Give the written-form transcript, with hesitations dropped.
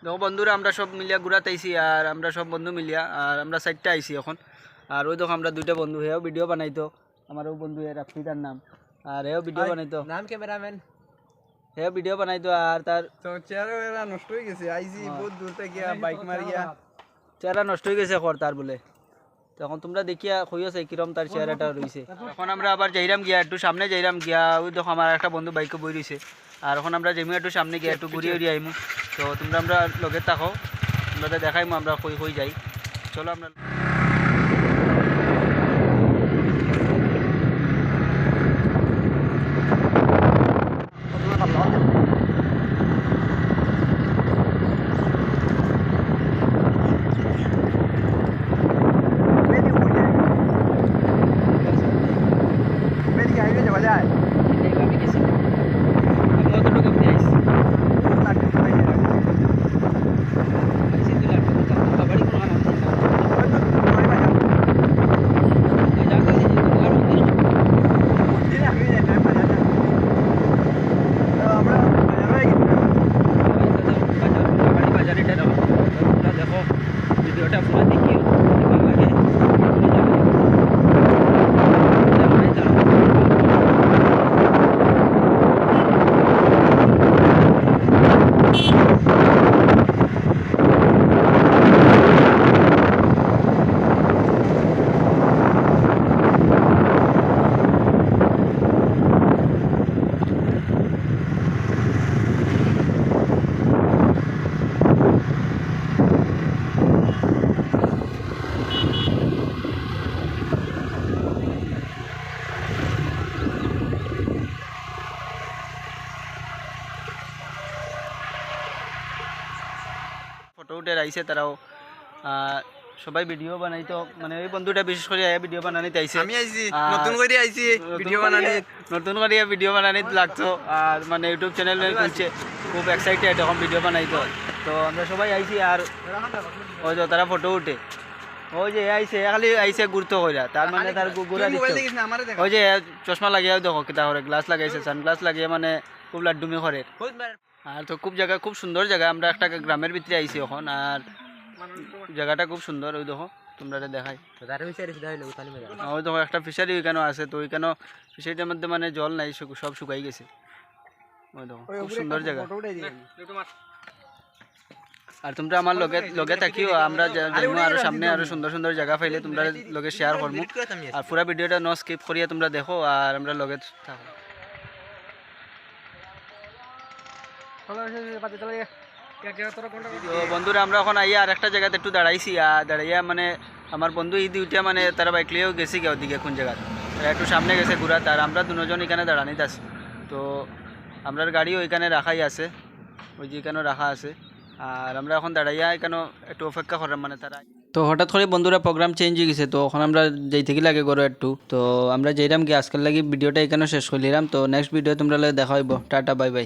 দেখো বন্ধুরা আমরা সব মিলিয়া ঘুরাতে আইছি আর আমরা সব বন্ধু মিলিয়া আর আমরা সাইডটা আইছি এখন। আর ওই দেখো আমরা দুইটা বন্ধু, হেও ভিডিও বানাইতো, আমারও বন্ধু রাফিদার নাম, আর হেও ভিডিও বানাইতো, নাম ক্যামেরাম্যান। হেও ভিডিও বানাইতো। আর তার তো চেহারা নষ্ট হয়ে গেছে, আইজি বহুত দূর থেকে বাইক মারিয়া চেহারা নষ্ট হয়ে গেছে খর তার বলে। তখন তোমরা দেখিয়া কইছে কিরম তার চেহারাটা রইছে। এখন আমরা আবার যাইরাম গিয়া একটু সামনে যাইরাম গিয়া, ওই দেখো আমার একটা বন্ধু বাইকে বই রইছে। আর এখন আমরা যেমন একটু সামনে গিয়া একটু ঘুরিয়ে উড়িয়ে আইমু। তো তোমরা আমরা লগে থাকো, তোমরা দেখাইমু আমরা কই কই যাই। চলো আমরা ভিডিওটা পুরো দেখিও, ভালো লাগে। ফটো উঠে আইছে তারাও, সবাই ভিডিও বানাইতো, মানে ওই বন্ধুটা বিশেষ করে ভিডিও বানানিতে আইছে। আমি আইছি নতুন করে আইছি ভিডিও বানানি, নতুন করে ভিডিও বানানিতে লাগতো। আর মানে ইউটিউব চ্যানেল খুলছে, খুব এক্সাইটেড এখন ভিডিও বানাইতো। তো আমরা সবাই আইছি আর ওই তো তারা ফটো উঠে, ওই যে আইছে খালি আইছে গুরুত্ব কইরা, তার মানে তার গুড়া দিচ্ছে। ওই যে চশমা লাগিয়েও দেখো কিতা করে, গ্লাস লাগাইছে, সানগ্লাস লাগিয়ে মানে খুব লাড্ডুমি করে। আর তো খুব জায়গা, খুব সুন্দর জায়গা। আমরা একটা গ্রামের ভিতরে আইছি এখন, আর জায়গাটা খুব সুন্দর। ওই দেখো তোমরা দেখাই, ওই দেখো একটা ফিশারি ওইখানে আছে। তো ওইখানে ফিশারিটার মধ্যে মানে জল নাই, সব শুকাই গেছে। ওই দেখো খুব সুন্দর জায়গা। আর তোমরা আমার লগে লগে থাকিও, আমরা যাইমু আরো সামনে আরো সুন্দর সুন্দর জায়গা পাইলে তোমরা লগে শেয়ার করবো। আর পুরা ভিডিওটা ন স্কিপ করিয়া তোমরা দেখো আর আমরা লগে থাকো। তো বন্ধুরা আমরা এখন আইয়া আর একটা জায়গাতে একটু দাঁড়াইছি, আর দাঁড়াইয়া মানে আমার বন্ধু এই দুইটা মানে তারা বাইক লিয়েও গেছি কেউ দিকে কোন জায়গায়, তারা একটু সামনে গেছে ঘুরা। তার আমরা দুজন এখানে দাঁড়ানিতে আছি। তো আমরার গাড়িও এখানে রাখাই আছে, ওই যে এখানেও রাখা আছে। আর আমরা এখন দাঁড়াইয়া এখানে একটু অপেক্ষা করার মানে তারা। তো হঠাৎ করে বন্ধুরা প্রোগ্রাম চেঞ্জ হয়ে গেছে, তো এখন আমরা যাই থেকে লাগে গরো একটু। তো আমরা যাইরাম কি আজকাল লাগি ভিডিওটা এখানে শেষ করলিরাম। তো নেক্সট ভিডিও তোমরা দেখা হইব। Tata bye bye.